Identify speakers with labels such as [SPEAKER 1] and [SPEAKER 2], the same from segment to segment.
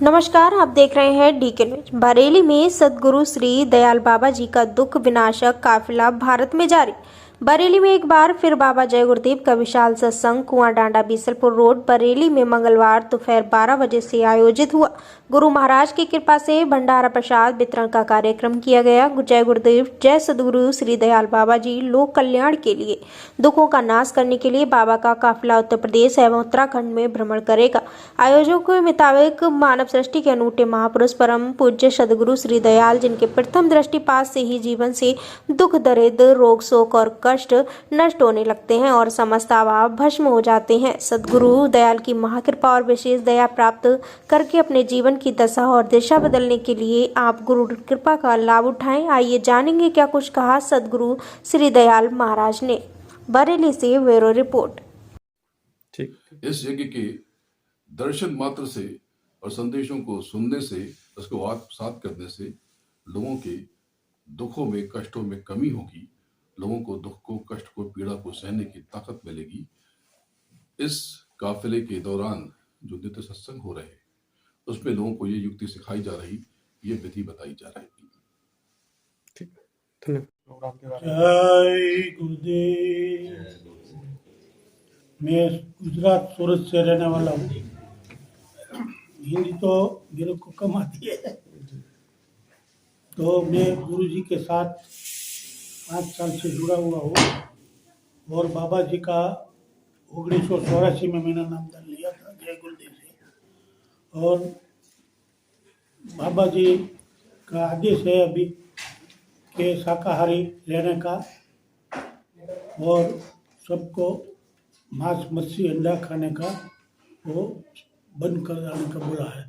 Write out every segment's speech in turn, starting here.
[SPEAKER 1] नमस्कार, आप देख रहे हैं डीके न्यूज। बरेली में सद्गुरु श्री दयाल बाबा जी का दुख विनाशक काफिला भारत में जारी। बरेली में एक बार फिर बाबा जय गुरुदेव का विशाल सत्संग कुआं डांडा बीसलपुर रोड बरेली में मंगलवार दोपहर 12 बजे से आयोजित हुआ। गुरु महाराज की कृपा से भंडारा प्रसाद वितरण का कार्यक्रम किया गया। जय गुरुदेव जय सद्गुरु श्री दयाल बाबा जी लोक कल्याण के लिए दुखों का नाश करने के लिए बाबा का काफिला उत्तर प्रदेश एवं उत्तराखंड में भ्रमण करेगा। आयोजकों के मुताबिक मानव सृष्टि के अनूठे महापुरुष परम पूज्य सद्गुरु श्री दयाल, जिनके प्रथम दृष्टिपात से ही जीवन से दुख दरिद्र रोग शोक और कष्ट नष्ट होने लगते हैं और समस्त अभाव भस्म हो जाते हैं। सद्गुरु दयाल की महाकृपा और विशेष दया प्राप्त करके अपने जीवन की दशा और दिशा बदलने के लिए आप गुरु कृपा का लाभ उठाएं। आइए जानेंगे क्या कुछ कहा सद्गुरु श्री दयाल महाराज ने। बरेली से ब्यूरो रिपोर्ट।
[SPEAKER 2] ठीक।
[SPEAKER 3] इस यज्ञ के दर्शन मात्र से और संदेशों को सुनने से, उसको आत्मसात करने से लोगों के दुखों में कष्टों में कमी होगी। लोगों को दुख को, कष्ट को, पीड़ा को सहने की ताकत मिलेगी। इस काफिले के दौरान जो नित्य सत्संग हो रहे हैं उसमें लोगों को ये युक्ति सिखाई जा रही, ये विधि बताई जा रही।
[SPEAKER 2] ठीक, धन्यवाद।
[SPEAKER 4] जय गुरुदेव। मैं गुजरात सूरत से रहने वाला हूँ। हिंदी तो मेरे को कम आती है, तो मैं गुरु जी के साथ 5 साल से जुड़ा हुआ हूँ और बाबा जी का 1984 में मैंने नामदान लिया था जय गुरुदेव से। और बाबा जी का आदेश है अभी के शाकाहारी रहने का और सबको मांस मच्छी अंडा खाने का वो बंद कर देने का बोला है।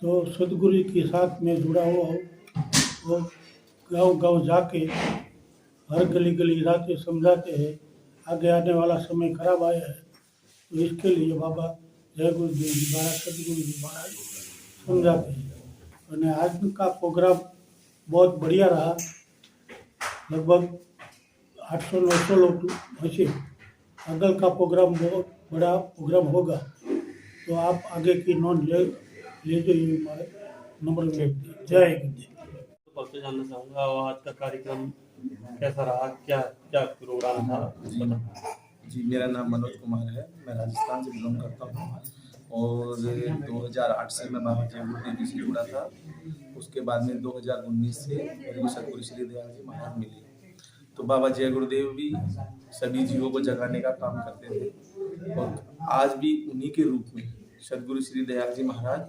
[SPEAKER 4] तो सदगुरु के साथ मैं जुड़ा हुआ हूँ। वो गांव-गांव जाके हर गली गली जाके समझाते हैं। आगे आने वाला समय खराब आया है, तो इसके लिए बाबा जय गुरुदेव जी महाराज, सदगुरु जी महाराज समझाते हैं। और आज का प्रोग्राम बहुत बढ़िया रहा। लगभग 800-900 लोग बचे। अगल का प्रोग्राम बहुत बड़ा प्रोग्राम होगा, तो आप आगे की नोट ले जो ये हमारे नंबर में जय गुरुदेव।
[SPEAKER 5] आपसे जानना चाहूँगा आज का कार्यक्रम कैसा रहा, क्या क्या प्रोग्राम था?
[SPEAKER 6] जी, मेरा नाम मनोज कुमार है। मैं राजस्थान से बिलोंग करता हूँ और 2008 से मैं बाबा जय गुरुदेव जी से जुड़ा था। उसके बाद में 2019 से मेरे सतगुरु श्री दयाल जी महाराज मिले। तो बाबा जय गुरुदेव भी सभी जीवों को जगाने का काम करते थे और आज भी उन्हीं के रूप में सतगुरु श्री दयाल जी महाराज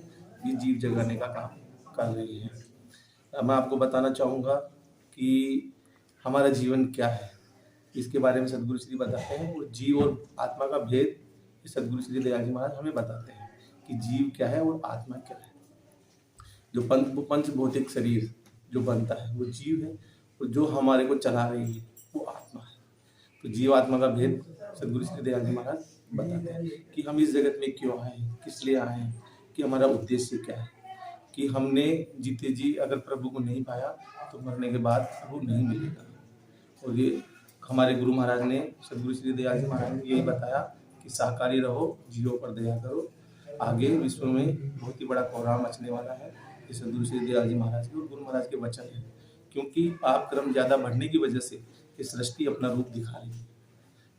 [SPEAKER 6] भी जीव जगाने का काम कर रहे हैं। मैं आपको बताना चाहूँगा कि हमारा जीवन क्या है, इसके बारे में सतगुरु श्री बताते हैं। और जीव और आत्मा का भेद सतगुरु श्री दयाल जी महाराज हमें बताते हैं कि जीव क्या है और आत्मा क्या है। जो पंच भौतिक शरीर जो बनता है वो जीव है और जो हमारे को चला रही है वो आत्मा है। तो जीव आत्मा का भेद सतगुरु श्री दयाल जी महाराज बताते हैं कि हम इस जगत में क्यों आए हैं, किस लिए आए हैं, कि हमारा उद्देश्य क्या है। कि हमने जीते जी अगर प्रभु को नहीं पाया तो मरने के बाद प्रभु नहीं मिलेगा। और ये हमारे गुरु महाराज ने, सतगुरु श्री दयाल जी महाराज ने यही बताया कि शाकाहारी रहो, जीवों पर दया करो। आगे विश्व में बहुत ही बड़ा कोहराम मचने वाला है। ये सतगुरु श्री दयाल जी महाराज के और गुरु महाराज के वचन है, क्योंकि पाप कर्म ज़्यादा बढ़ने की वजह से ये सृष्टि अपना रूप दिखा रही है।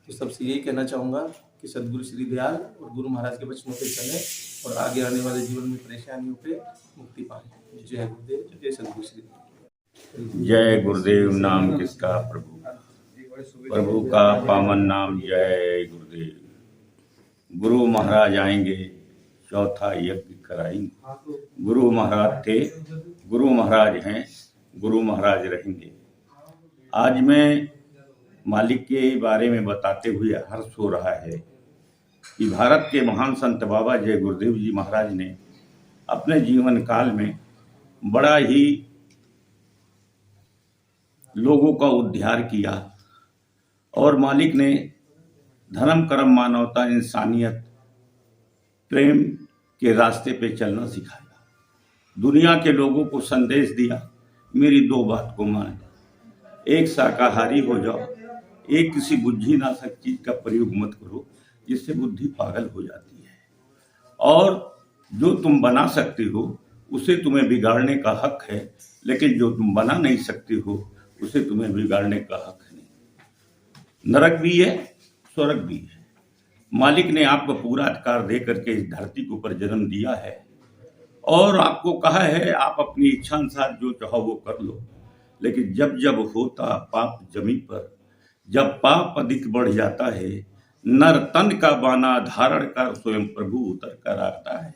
[SPEAKER 6] तो सबसे यही कहना चाहूँगा कि सतगुरु श्री दयाल और गुरु महाराज के वचनों पे चलें और आगे आने वाले जीवन में परेशानियों पे मुक्ति पाएं। जय गुरुदेव, जय सतगुरु श्री दयाल।
[SPEAKER 7] जय गुरुदेव नाम किसका प्रभु, प्रभु का पावन नाम जय गुरुदेव। गुरु महाराज आएंगे, चौथा यज्ञ कराएंगे। गुरु महाराज थे, गुरु महाराज हैं, गुरु महाराज रहेंगे। आज मैं मालिक के बारे में बताते हुए हर्ष हो रहा है कि भारत के महान संत बाबा जय गुरुदेव जी महाराज ने अपने जीवन काल में बड़ा ही लोगों का उद्धार किया और मालिक ने धर्म कर्म मानवता इंसानियत प्रेम के रास्ते पे चलना सिखाया। दुनिया के लोगों को संदेश दिया, मेरी 2 बात को मान, एक शाकाहारी हो जाओ, एक किसी बुद्धि नाशक चीज का प्रयोग मत करो जिससे बुद्धि पागल हो जाती है, और जो तुम बना सकती हो उसे तुम्हें बिगाड़ने का हक है, लेकिन जो तुम बना नहीं सकती हो उसे तुम्हें बिगाड़ने का हक नहीं। नरक भी है, स्वर्ग भी है। मालिक ने आपको पूरा अधिकार दे करके इस धरती के ऊपर जन्म दिया है और आपको कहा है आप अपनी इच्छा अनुसार जो चाहो वो कर लो। लेकिन जब जब होता पाप जमी पर, जब पाप अधिक बढ़ जाता है, नर तन का बाना धारण कर स्वयं प्रभु उतर कर आता है।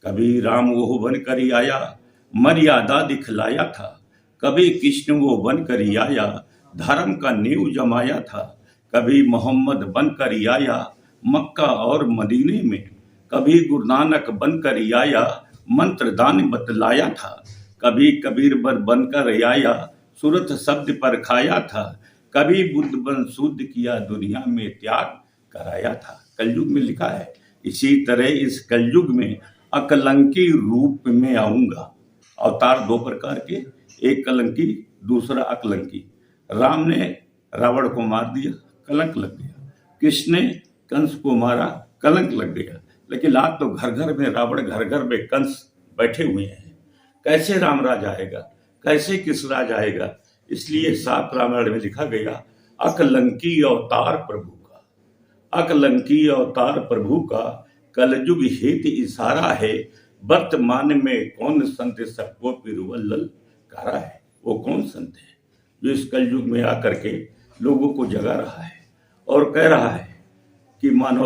[SPEAKER 7] कभी राम वो बन कर ही आया, मर्यादा दिखलाया था। कभी कृष्ण वो बन कर ही आया, धर्म का नींव जमाया था। कभी मोहम्मद बन कर ही आया, मक्का और मदीने में। कभी गुरु नानक बन कर ही आया, मंत्र दान बतलाया था। कभी कबीर बन कर ही आया, सूरत शब्द पर खाया था। कभी बुद्ध बन शुद्ध किया, दुनिया में त्याग कराया था। कलयुग में लिखा है। इसी तरह इस कलयुग में अकलंकी रूप में आऊंगा। अवतार दो प्रकार के, एक कलंकी दूसरा अकलंकी। राम ने रावण को मार दिया, कलंक लग गया। कृष्ण ने कंस को मारा, कलंक लग गया। लेकिन आज तो घर घर में रावण, घर घर में कंस बैठे हुए हैं। कैसे राम राज आएगा, कैसे किस राज आएगा? इसलिए सात रामायण में लिखा गया, अकलंकी अवतार प्रभु का, अकलंकी अवतार प्रभु का, कलयुग हित इशारा है। वर्तमान में कौन संत सबको पिरुवल्लल करा है? वो कौन संत है जो इस कलयुग में आकर के लोगों को जगा रहा है और कह रहा है कि मानव